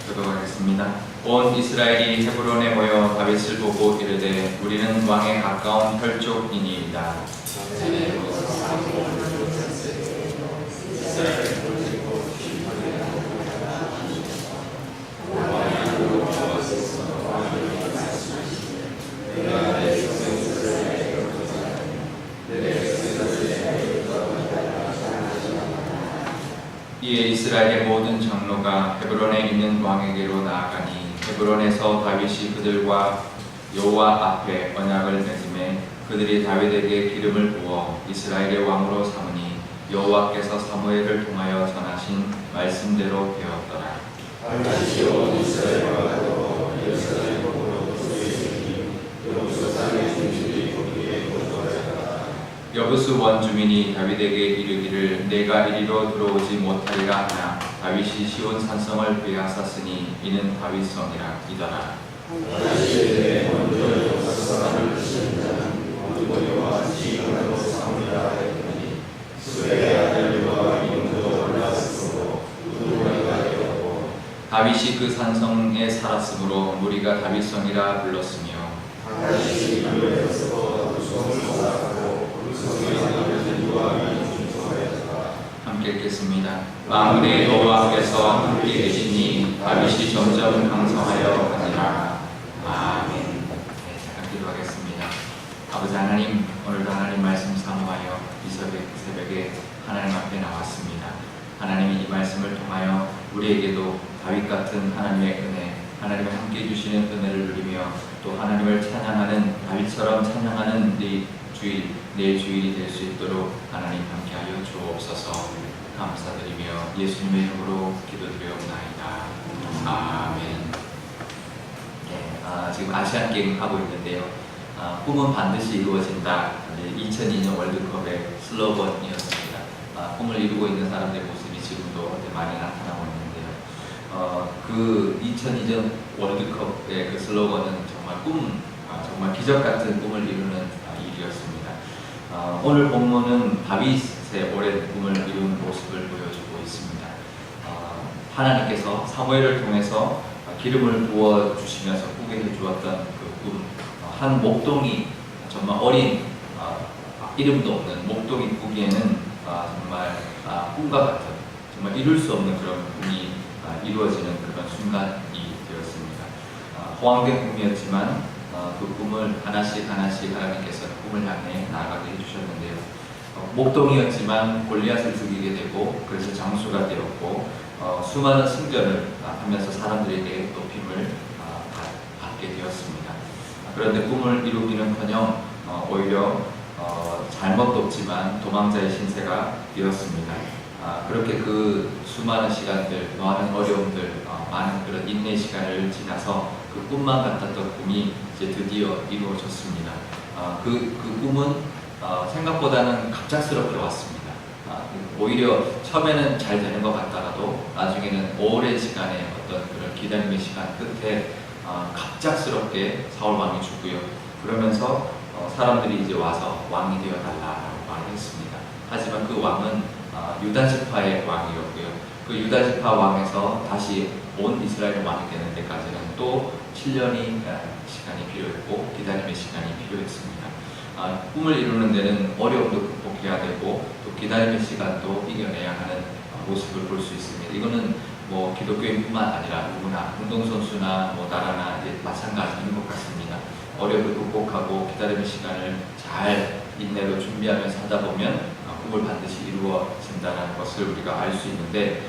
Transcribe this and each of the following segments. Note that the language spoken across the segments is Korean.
교도하겠습니다. 온 이스라엘이 헤브론에 모여 다윗을 보고 이르되 우리는 왕에 가까운 혈족이니이다. 이에 이스라엘의 모든 장로가 헤브론에 있는 왕에게로 나아가니 헤브론에서 다윗이 그들과 여호와 앞에 언약을 맺음에 그들이 다윗에게 기름을 부어 이스라엘의 왕으로 삼으니 여호와께서 사무엘을 통하여 전하신 말씀대로 되었더라. 다윗이 온 이스라엘과 더불어 예루살렘으로 도주했으니 여부수 땅의 중심이 거기에 거주하였다. 여부수 원주민이 다윗에게 이르기를 내가 이리로 들어오지 못하리라 하나 다윗이 시온 산성을 빼앗았으니 이는 다윗성이라 이더라. 다윗의 먼저 역사사를 치는 자는 왕고와 지휘관으로 삼으리라 하였더니 수레의 아들 요압 이름도 올라서고 우두머리가 되었고 다윗이 그 산성에 살았으므로 무리가 다윗성이라 불렀으며 다윗이 유에서 우성을 쌓았고 우성의 아들 요압이 중수하였다. 함께 읽겠습니다. 만군의 여호와께서 함께 계시니 다윗이 점점 강성하여 가니라. 아멘. 네, 잠깐 기도하겠습니다. 아버지 하나님, 오늘도 하나님 말씀 사모하여 이 새벽에 하나님 앞에 나왔습니다. 하나님이 이 말씀을 통하여 우리에게도 다윗 같은 하나님의 은혜, 하나님의 함께 해주시는 은혜를 누리며 또 하나님을 찬양하는 다윗처럼 찬양하는 내 주일이 될 수 있도록 하나님 함께하여 주옵소서. 감사드리며 예수님의 이름으로 기도드려옵나이다. 아멘. 네, 지금 아시안 게임 하고 있는데요. 꿈은 반드시 이루어진다. 2002년 월드컵의 슬로건이었습니다. 꿈을 이루고 있는 사람들의 모습이 지금도 많이 나타나고 있는데요. 그 2002년 월드컵의 그 슬로건은 정말 정말 기적 같은 꿈을 이루는 일이었습니다. 오늘 본문은 다윗의 오랜 꿈을 이룬 모습을 보여주고 있습니다. 하나님께서 사무엘을 통해서 기름을 부어 주시면서 꾸게 해주었던 그 꿈, 한 목동이 정말 어린 이름도 없는 목동이 꾸기에는 정말 꿈과 같은 정말 이룰 수 없는 그런 꿈이 이루어지는 그런 순간이 되었습니다. 호황된 꿈이었지만 그 꿈을 하나씩 하나님께서 꿈을 향해 나아가게 해주셨는데요. 목동이었지만 골리앗을 죽이게 되고 그래서 장수가 되었고 수많은 승전을 하면서 사람들에게 높임을 받게 되었습니다. 그런데 꿈을 이루기는커녕 오히려 잘못도 없지만 도망자의 신세가 되었습니다. 그렇게 그 수많은 시간들, 많은 어려움들, 많은 그런 인내 시간을 지나서 그 꿈만 같았던 꿈이 이제 드디어 이루어졌습니다. 그 꿈은 생각보다는 갑작스럽게 왔습니다. 오히려 처음에는 잘 되는 것 같다가도 나중에는 오랜 시간의 어떤 그런 기다림의 시간 끝에 갑작스럽게 사울 왕이 죽고요. 그러면서 사람들이 이제 와서 왕이 되어달라고 말을 했습니다. 하지만 그 왕은 유다 지파의 왕이었고요. 그 유다 지파 왕에서 다시 온 이스라엘 왕이 되는 데까지는 또 7년이 시간이 필요했고 기다림의 시간이 필요했습니다. 꿈을 이루는 데는 어려움도 극복해야 되고 또 기다림의 시간도 이겨내야 하는 모습을 볼 수 있습니다. 이거는 뭐 기독교인뿐만 아니라 누구나 운동선수나 뭐 나라나 이제 마찬가지인 것 같습니다. 어려움을 극복하고 기다림의 시간을 잘 인내로 준비하면서 하다 보면 꿈을 반드시 이루어진다는 것을 우리가 알 수 있는데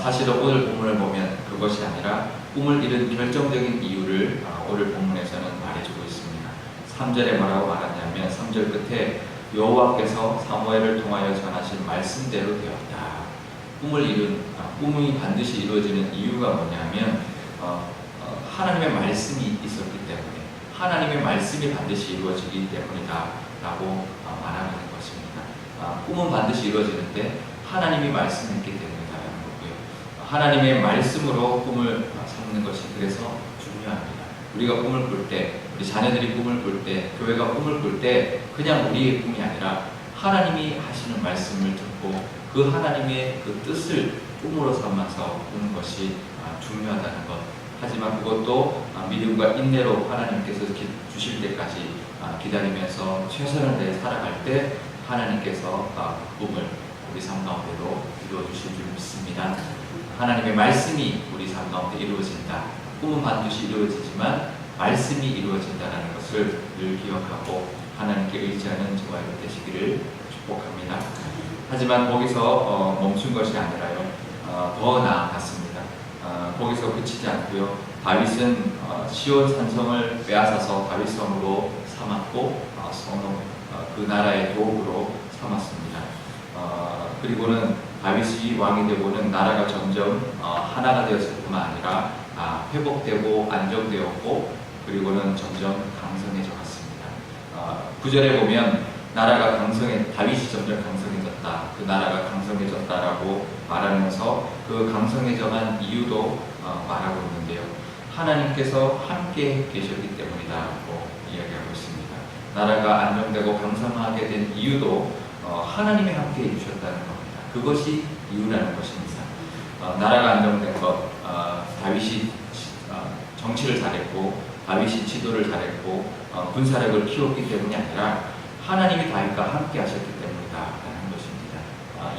사실은 오늘 본문을 보면 그것이 아니라 꿈을 이룬 결정적인 이유를 오늘 본문에서는 말해주고 있습니다. 3절에 뭐라고 말하냐면 3절 끝에 여호와께서 사무엘을 통하여 전하신 말씀대로 되었다. 꿈이 반드시 이루어지는 이유가 뭐냐면 하나님의 말씀이 있었기 때문에 하나님의 말씀이 반드시 이루어지기 때문이다 라고 말하는 것입니다. 꿈은 반드시 이루어지는데 하나님이 말씀했기 때문이다라는 거고요. 하나님의 말씀으로 꿈을 삼는 것이 그래서 중요합니다. 우리가 꿈을 꿀 때, 우리 자녀들이 꿈을 꿀 때, 교회가 꿈을 꿀 때 그냥 우리의 꿈이 아니라 하나님이 하시는 말씀을 듣고 그 하나님의 그 뜻을 꿈으로 삼아서 꾸는 것이 중요하다는 것. 하지만 그것도 믿음과 인내로 하나님께서 주실 때까지 기다리면서 최선을 다해 살아갈 때 하나님께서 꿈을 우리 삶 가운데로 이루어 주실 줄 믿습니다. 하나님의 말씀이 우리 삶 가운데 이루어진다. 꿈은 반드시 이루어지지만 말씀이 이루어진다는 것을 늘 기억하고 하나님께 의지하는 저와 여러분 되시기를 축복합니다. 하지만 거기서 멈춘 것이 아니라요, 더 나아갔습니다. 거기서 그치지 않고요, 다윗은 시온 산성을 빼앗아서 다윗성으로 삼았고 그 나라의 도구로 삼았습니다. 그리고는 다윗이 왕이 되고는 나라가 점점 하나가 되었을 뿐만 아니라 회복되고 안정되었고 그리고는 점점 강성해져 갔습니다. 9절에 보면 나라가 다윗이 점점 강성해졌다, 그 나라가 강성해졌다라고 말하면서 그 강성해져간 이유도 말하고 있는데요, 하나님께서 함께 계셨기 때문이다라고 이야기하고 있습니다. 나라가 안정되고 강성하게 된 이유도 하나님이 함께 해주셨다는 겁니다. 그것이 이유라는 것입니다. 나라가 안정된 것, 다윗이 정치를 잘했고 다윗이 지도를 잘했고 군사력을 키웠기 때문이 아니라 하나님이 다윗과 함께 하셨기 때문이다라는 것입니다.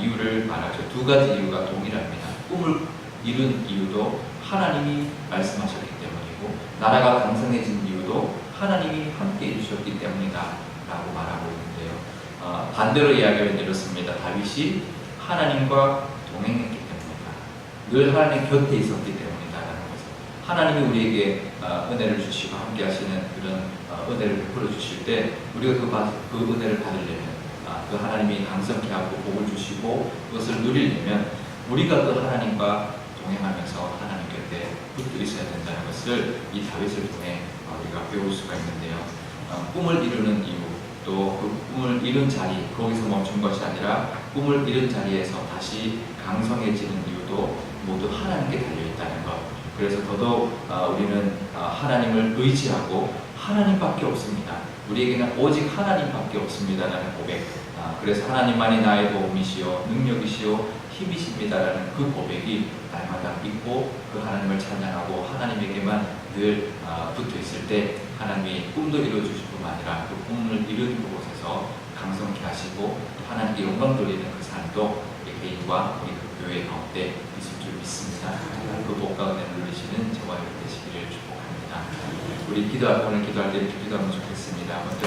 이유를 말하죠. 두 가지 이유가 동일합니다. 꿈을 이룬 이유도 하나님이 말씀하셨기 때문이고 나라가 강성해진 이유도 하나님이 함께 해주셨기 때문이다라고 말하고 있는데요. 반대로 이야기하면 이렇습니다. 다윗이 하나님과 동행했기 때문이다. 늘 하나님 곁에 있었기 때문이다라는 것을, 하나님이 우리에게 은혜를 주시고 함께 하시는 그런 은혜를 베풀어 주실 때 우리가 그 은혜를 받으려면 그 하나님이 강성케 하고 복을 주시고 그것을 누리려면 우리가 그 하나님과 동행하면서 하나님 곁에 붙어 있어야 된다는 것을 이 다윗을 통해 우리가 배울 수가 있는데요. 꿈을 이루는 이유, 또 그 꿈을 이룬 자리, 거기서 멈춘 것이 아니라 꿈을 이룬 자리에서 다시 강성해지는 이유도 모두 하나님께 달려있다는 것. 그래서 더더욱 우리는 하나님을 의지하고 하나님밖에 없습니다. 우리에게는 오직 하나님밖에 없습니다라는 고백. 그래서 하나님만이 나의 도움이시오 능력이시오 힘이십니다라는 그 고백이 날마다 있고 그 하나님을 찬양하고 하나님에게만 늘 붙어 있을 때 하나님이 꿈도 이루어주실 뿐만 아니라 그 꿈을 이룬 그곳에서 강성케 하시고 또 하나님께 영광 돌리는 그 삶도 우리 개인과 우리 그 교회 가운데 있을 줄 믿습니다. 그 복과 은혜를 누리시는 저와 여러분 되시기를 축복합니다. 우리 오늘 기도할 때 이렇게 기도하면 좋겠습니다. 먼저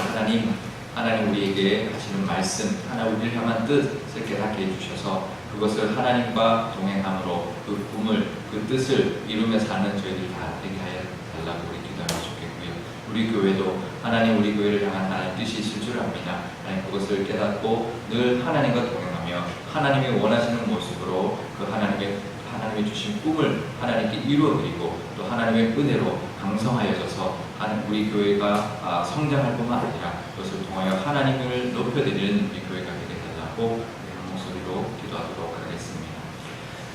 하나님 우리에게 하시는 말씀, 우리를 향한 뜻을 깨닫게 해주셔서 그것을 하나님과 동행함으로 그 꿈을, 그 뜻을 이루며 사는 저희들 다 되게 하여 달라고 우리 기도하면 좋겠고요. 우리 교회도 하나님 우리 교회를 향한 하나님 뜻이 있을 줄 압니다. 하나님 그것을 깨닫고 늘 하나님과 동행하며 하나님이 원하시는 모습으로 그 하나님이 주신 꿈을 하나님께 이루어드리고 또 하나님의 은혜로 강성하여져서 우리 교회가 성장할 뿐만 아니라 그것을 통하여 하나님을 높여드리는 우리 교회가 되게 달라고 한 목소리로 기도하도록 하겠습니다.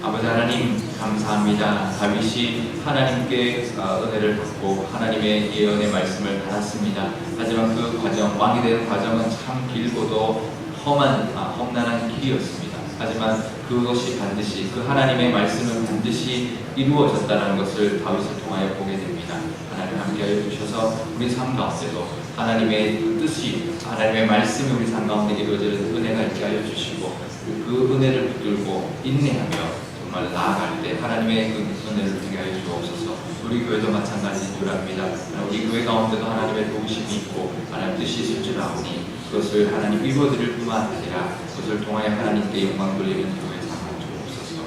아버지 하나님 감사합니다. 다윗이 하나님께 은혜를 받고 하나님의 예언의 말씀을 받았습니다. 하지만 그 과정, 왕이 되는 과정은 참 길고도 험난한 길이었습니다. 하지만 그것이 반드시 그 하나님의 말씀은 반드시 이루어졌다는 것을 다윗을 통하여 보게 됩니다. 하나님 함께하여 주셔서 우리 삶 가운데도 하나님의 뜻이, 하나님의 말씀이 우리 삶 가운데 이루어지는 은혜가 있게 하여 주시고 그 은혜를 붙들고 인내하며 정말 나아갈 때 하나님의 그 은혜를 주게 하여 주옵소서. 우리 교회도 마찬가지인 줄 압니다. 우리 교회 가운데도 하나님의 도우심이 있고 하나님 뜻이 있을 줄 아오니 그것을 하나님 이루어드릴 뿐만 아니라 그것을 통하여 하나님께 영광 돌리는 교회 삼아 주옵소서.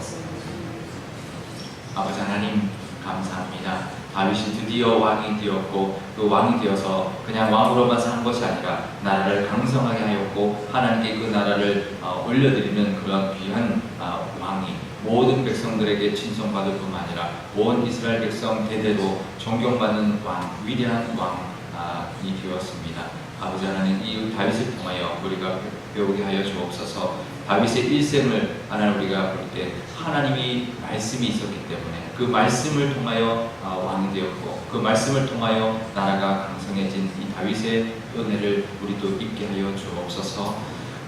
아버지 하나님 감사합니다. 다윗이 드디어 왕이 되었고 그 왕이 되어서 그냥 왕으로만 산 것이 아니라 나라를 강성하게 하였고 하나님께 그 나라를 올려드리는 그런 귀한 왕이 모든 백성들에게 칭송받을 뿐만 아니라 온 이스라엘 백성 대대로 존경받는 왕, 위대한 왕이 되었습니다. 아버지 하나님 이 다윗을 통하여 우리가 배우게 하여 주옵소서. 다윗의 일생을 하나님 우리가 볼 때 하나님이 말씀이 있었기 때문에 그 말씀을 통하여 왕이 되었고 그 말씀을 통하여 나라가 강성해진 이 다윗의 은혜를 우리도 입게 하여 주옵소서.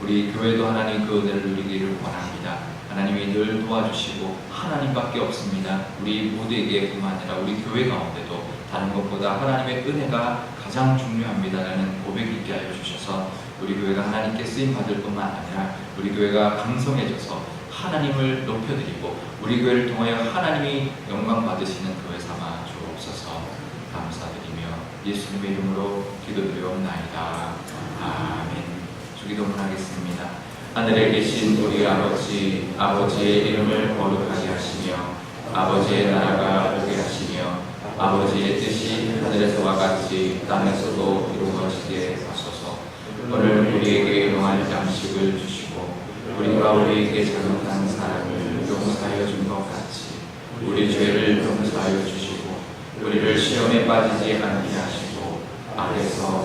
우리 교회도 하나님 그 은혜를 누리기를 원합니다. 하나님이 늘 도와주시고 하나님밖에 없습니다. 우리 모두에게 뿐만 아니라 우리 교회 가운데도 다른 것보다 하나님의 은혜가 가장 중요합니다라는 고백 있게 하여 주셔서 우리 교회가 하나님께 쓰임 받을 뿐만 아니라 우리 교회가 강성해져서 하나님을 높여드리고 우리 교회를 통하여 하나님이 영광 받으시는 교회 삼아 주옵소서. 감사드리며 예수님의 이름으로 기도드리옵나이다. 아멘. 주기도문 하겠습니다. 하늘에 계신 우리 아버지, 아버지의 이름을 거룩하게 하시며 아버지의 나라가 오게 하시며 아버지의 뜻이 하늘에서와 같이 땅에서도 이루어지게 하소서. 오늘 우리에게 용할 양식을 주시고 우리가 우리에게 잘못한 사람을 용서하여 준 것 같이 우리 죄를 용서하여 주시고 우리를 시험에 빠지지 않게 하시고 악에서